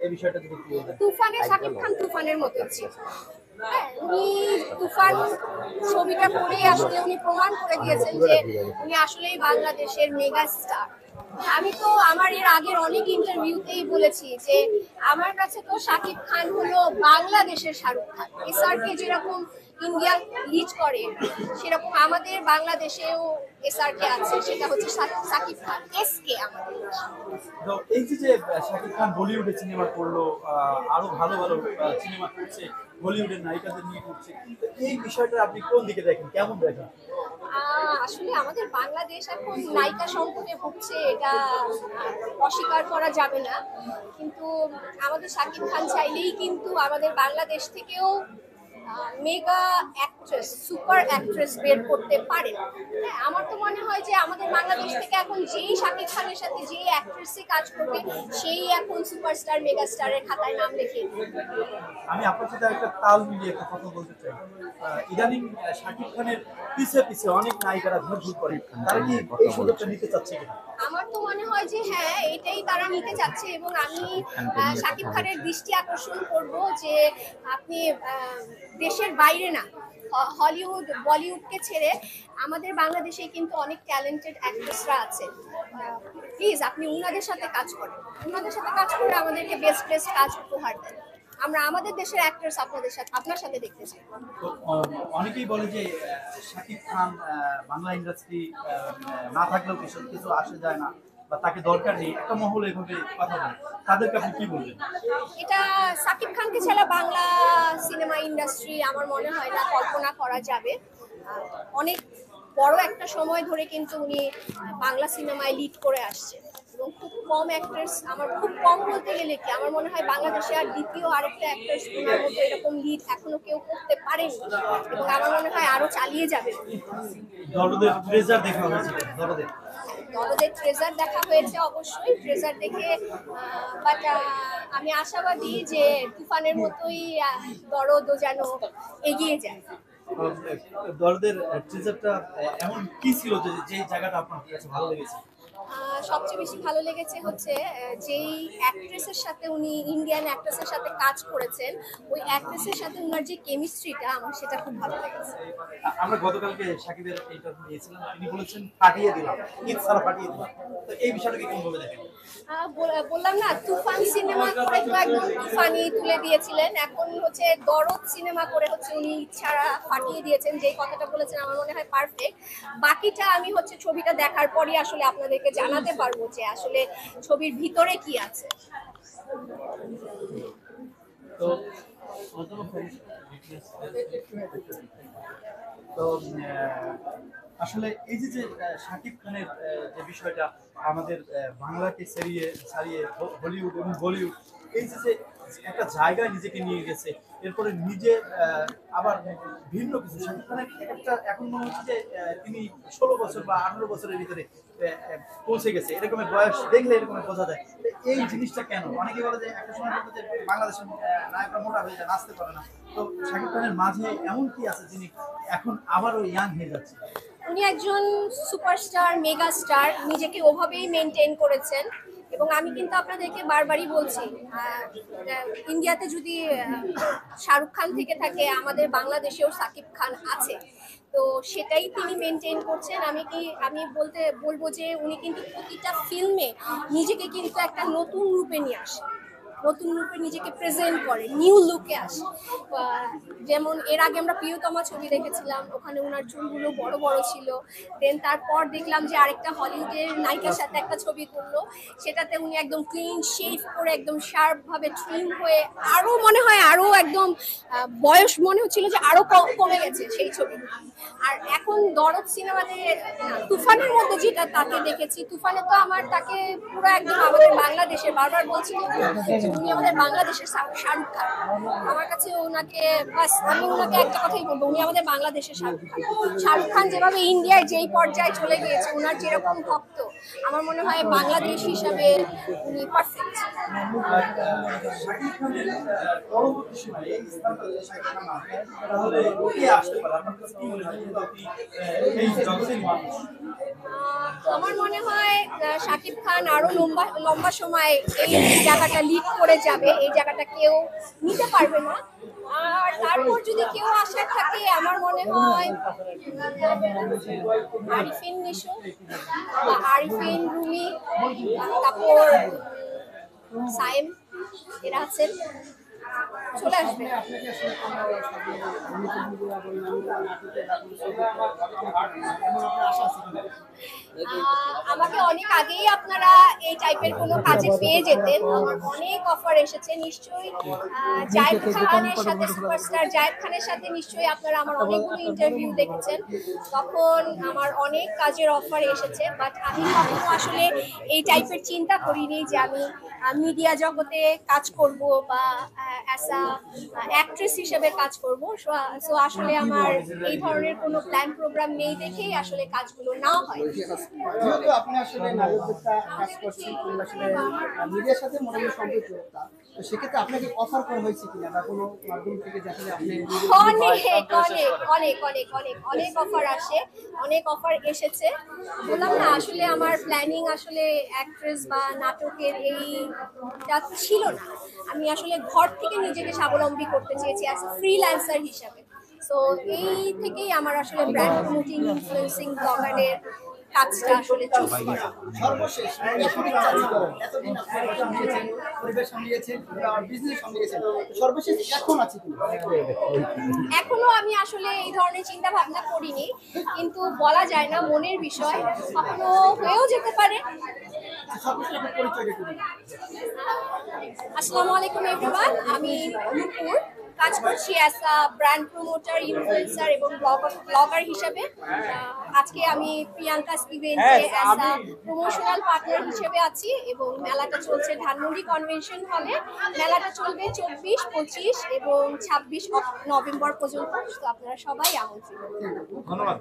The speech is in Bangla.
এই বিষয়টা যদি একটু বলতেন। তুফানে শাকিব খান তুফানের মতো ছিল। হ্যাঁ, উনি তুফান ছবিটা করে আসলে উনি প্রমাণ করে দিয়েছেন যে উনি আসলেই বাংলাদেশের মেগা স্টার। আমি তো আমার এর আগের অনেক ইন্টারভিউতেই বলেছি যে আমার কাছে তো শাকিব খান হলো বাংলাদেশের শাহরুখ খান। এসআরকে যেরকম ইন্ডিয়া লিড করে সেরকম আমাদের বাংলাদেশেও এসআরকে আছে, সেটা হচ্ছে শাকিব খান এসকে আমাদের। তো এই যে শাকিব খান বলিউডে সিনেমা করলো, আরো ভালো ভালো সিনেমা করছে, বলিউডের নায়িকাদের নিয়ে করছে, কিন্তু এই বিষয়টা আপনি কোন দিকে দেখেন, কেমন দেখেন? আসলে আমাদের বাংলাদেশ এখন নায়িকা সংকটে ভুগছে, এটা অস্বীকার করা যাবে না। কিন্তু আমাদের শাকিব খান চাইলেই কিন্তু আমাদের বাংলাদেশ থেকেও মেগা অ্যাক্ট্রেস, সুপার অ্যাক্ট্রেস বের করতে পারে। হ্যাঁ, আমার তো মনে হয় যে আমাদের বাংলাদেশ থেকে এখন যেই শাকিব খানের সাথে যেই অ্যাক্ট্রেসই কাজ করবে সেই এখন সুপারস্টার মেগা স্টারের খাতায় নাম লিখিয়ে দেবে। আমি আপনার সাথে একটা তাল মিলিয়ে একটা কথা বলতে চাই। ইদানিং শাকিব খানের পিছে পিছে অনেক নায়িকারা ঘুরঘুর করে, তারা কি এই সুযোগটা নিতে চাচ্ছে কিনা? আমার তো মনে হয় যে হ্যাঁ, এটাই তারা নিতে চাচ্ছে। এবং আমি শাকিব খানের দৃষ্টি আকর্ষণ করব যে আপনি দেশের বাইরে না, হলিউড বলিউডকে ছেড়ে আমাদের বাংলাদেশে কিন্তু অনেক ট্যালেন্টেড অ্যাক্ট্রেসরা আছে। প্লিজ আপনি উনাদের সাথে কাজ করেন, উনাদের সাথে কাজ করে আমাদেরকে বেস্ট বেস্ট কাজ উপহার দেন। আমরা আমাদের দেশের অ্যাক্ট্রেস আপনার সাথে দেখতে চাই। তো অনেকেই বলে যে শাকিব খান বাংলা ইন্ডাস্ট্রি না থাকলেও কিছু কিছু আসে যায় না, বা তাকে দরকার নেই, একটা মহল এভাবে কথা বলে, তাদেরকে আপনি কি বলবেন? এটা শাকিব খানকে ছাড়া বাংলা সিনেমা ইন্ডাস্ট্রি আমার মনে হয় না কল্পনা করা যাবে। অনেক বড় একটা সময় ধরে কিন্তু উনি বাংলা সিনেমায় লিড করে আসছে এবং খুব কম অ্যাক্ট্রেস, আমার খুব কম বলতে গেলে কি আমার মনে হয় বাংলাদেশে আর দ্বিতীয় আরেকটা অ্যাক্ট্রেস ওনার মতো এরকম লিড এখনো কেউ করতে পারেনি এবং আমার মনে হয় আরো চালিয়ে যাবে। দরদের ট্রেজার দেখা হয়েছে, দরদের দরদের ট্রেজার দেখা হয়েছে, অবশ্যই ট্রেজার দেখে, বাট আমি আশাবাদী যে তুফানের মতোই দরদও যেন এগিয়ে যায়। দরদের ট্রেজারটা এমন কি ছিল যে যে জায়গাটা আপনার কাছে ভালো লেগেছে? সবচেয়ে বেশি ভালো লেগেছে হচ্ছে যেই অ্যাক্ট্রেসের সাথে উনি ইন্ডিয়ান অ্যাক্ট্রেসের সাথে কাজ করেছেন, ওই অ্যাক্ট্রেসের সাথে ওনার যে কেমিস্ট্রিটা আমার সেটা খুব ভালো লেগেছে। আমরা গতকালকে সাকিবের ইন্টারভিউ নিয়েছিলাম, তিনি বলেছেন ফাটিয়ে দিলাম, ঈদ সারা ফাটিয়ে দিলাম। তো এই বিষয়টাকে কোনভাবে দেখেন? বললাম না, তুফান সিনেমা করে তো একদম তুফানি তুলে দিয়েছিলেন, এখন হচ্ছে দরদ সিনেমা করে হচ্ছে উনি ছাড়া ফাটিয়ে দিয়েছেন। যেই কথাটা বলেছেন আমার মনে হয় পারফেক্ট। বাকিটা আমি হচ্ছে ছবিটা দেখার পরই আসলে আপনাদেরকে জানাতে পারবো যে আসলে ছবির ভিতরে কি আছে। তো তো আসলে এই যে যে শাকিব খানের যে বিষয়টা আমাদের বাংলাকে ছাড়িয়ে ছাড়িয়ে হলিউড এবং বলিউড, এই যে যে একটা জায়গায় নিজেকে নিয়ে গেছে, এরপরে নিজে আবার ভিন্ন কিছু শাকিব খানের একটা এখন মনে হচ্ছে যে তিনি 16 বছর বা 18 বছরের ভিতরে পৌঁছে গেছে, এরকমের বয়স দেখলে এরকমের বোঝা যায়। এই জিনিসটা কেন? অনেকে বলে যে একটা সময় বলতো যে বাংলাদেশের নায়করা মোটা হয়ে যায়, নাচতে পারে না। তো শাকিব খানের মাঝে এমন কি আছে যিনি এখন আবারও ইয়াং হয়ে যাচ্ছে? উনি একজন সুপারস্টার, মেগা স্টার, নিজেকে ওভাবেই মেনটেন করেছেন। এবং আমি কিন্তু আপনাদেরকে বারবারই বলছি, ইন্ডিয়াতে যদি শাহরুখ খান থেকে থাকে, আমাদের বাংলাদেশেও সাকিব খান আছে। তো সেটাই তিনি মেনটেন করছেন। আমি বলবো যে উনি কিন্তু প্রতিটা ফিল্মে নিজেকে কিন্তু একটা নতুন রূপে নিয়ে আসে, নতুন রূপে নিজেকে প্রেজেন্ট করে, নিউ লুকে আসে। যেমন এর আগে আমরা প্রিয়তমা ছবি দেখেছিলাম, ওখানে ওনার চুলগুলো বড় বড় ছিল। দেন তারপর দেখলাম যে আরেকটা হলিউডের নায়িকার সাথে একটা ছবি করলো, সেটাতে উনি একদম ক্লিন শেভ করে একদম শার্প ভাবে ট্রিম হয়ে আরো মনে হয় আরো একদম বয়স মনে হচ্ছিল যে আরো কমে গেছে সেই ছবি। আর এখন দরদ সিনেমাতে তুফানের মধ্যে যেটা তাকে দেখেছি, তুফানে তো আমার তাকে পুরো একদম আমাদের বাংলাদেশের, বারবার বলছি উনি আমাদের বাংলাদেশের শাহরুখ খান। আমার কাছে ওনাকে বাস, আমি ওনাকে একটা কথাই বলবো, উনি আমাদের বাংলাদেশের শাহরুখ খান। শাহরুখ খান যেভাবে ইন্ডিয়ায় যেই পর্যায়ে চলে গিয়েছে, ওনার যেরকম ভক্ত, আমার মনে হয় বাংলাদেশ হিসাবে উনি পারফেক্ট। শাকিব খানের পরবর্তী সময়ে এই স্থানটা যদি শাকিব খান না হয়, তাহলে কে আসতে পারে? আপনার কাছে কি মনে হয়, যেহেতু আপনি এই জগতের মানুষ? আমার মনে হয় শাকিব খান আরো লম্বা লম্বা সময় এই জায়গাটা লিড করে যাবে, এই জায়গাটা কেউ নিতে পারবে না। আর তারপর যদি কেউ আশা থাকে, আমার মনে হয় আরিফিন নিশো বা আরিফিন রুমি, তারপর সাইম, এরা আছেন, চলে আসবে। আমাকে অনেক আগেই আপনারা এই টাইপের কোনো কাজে পেয়ে যেতেন, আমার অনেক অফার এসেছে। নিশ্চয়ই জায়েদ খানের সাথে, সুপারস্টার জায়েদ খানের সাথে নিশ্চয়ই আপনারা আমার অনেকগুলো ইন্টারভিউ দেখেছেন, তখন আমার অনেক কাজের অফার এসেছে। বাট আমি কখনো আসলে এই টাইপের চিন্তা করিনি যে আমি মিডিয়া জগতে কাজ করব বা অ্যাজ আ অ্যাক্ট্রেস হিসেবে কাজ করব। সো আসলে আমার এই ধরনের কোনো প্ল্যান প্রোগ্রাম নেই দেখেই আসলে কাজগুলো না হয়। যেহেতু আপনি আসলে নারীদের কাজ করছেন, আসলে মিডিয়ার সাথে মোটামুটি সম্পৃক্ততা, তো সেক্ষেত্রে আপনাকে অফার করা হয়েছে কিনা বা কোনো মাধ্যম থেকে যে আসলে আপনি অনেক অনেক অনেক অনেক অনেক অনেক অফার আসে, অনেক অফার এসেছে। বললাম না, আসলে আমার প্ল্যানিং আসলে অ্যাক্ট্রেস বা নাটকের এইটা ছিল না। আমি আসলে ঘর থেকে নিজেকে স্বাবলম্বী করতে চেয়েছি অ্যাজ ফ্রিল্যান্সার হিসাবে। সো এই থেকেই আমার আসলে ব্র্যান্ড প্রমোটিং, ইনফ্লুয়েন্সিং, ব্লগারের কাজটা আসলে চুজ করা। সর্বশেষ এতদিন আপনি সামলিয়েছেন, পরিবেশ সামলিয়েছেন, বিজনেস সামলিয়েছেন, সর্বশেষ এখন আছে কিনা? এখনো আমি আসলে এই ধরনের চিন্তা ভাবনা করিনি, কিন্তু বলা যায় না, মনের বিষয়, কখনো হয়েও যেতে পারে। সর্বশেষ আপনার পরিচয়টা কি? আসসালামু আলাইকুম এভরিওয়ান, আমি নূপুর, কাজ করছি as a brand promoter, influencer এবং ব্লগার হিসেবে। আজকে আমি প্রিয়াঙ্কা ইভেন্টে অ্যাজ আ প্রমোশনাল পার্টনার হিসেবে আছি এবং মেলাটা চলছে ধানমন্ডি কনভেনশন হলে। মেলাটা চলবে 24, 25 এবং 26 নভেম্বর পর্যন্ত। তো আপনারা সবাই আমন্ত্রিত। ধন্যবাদ।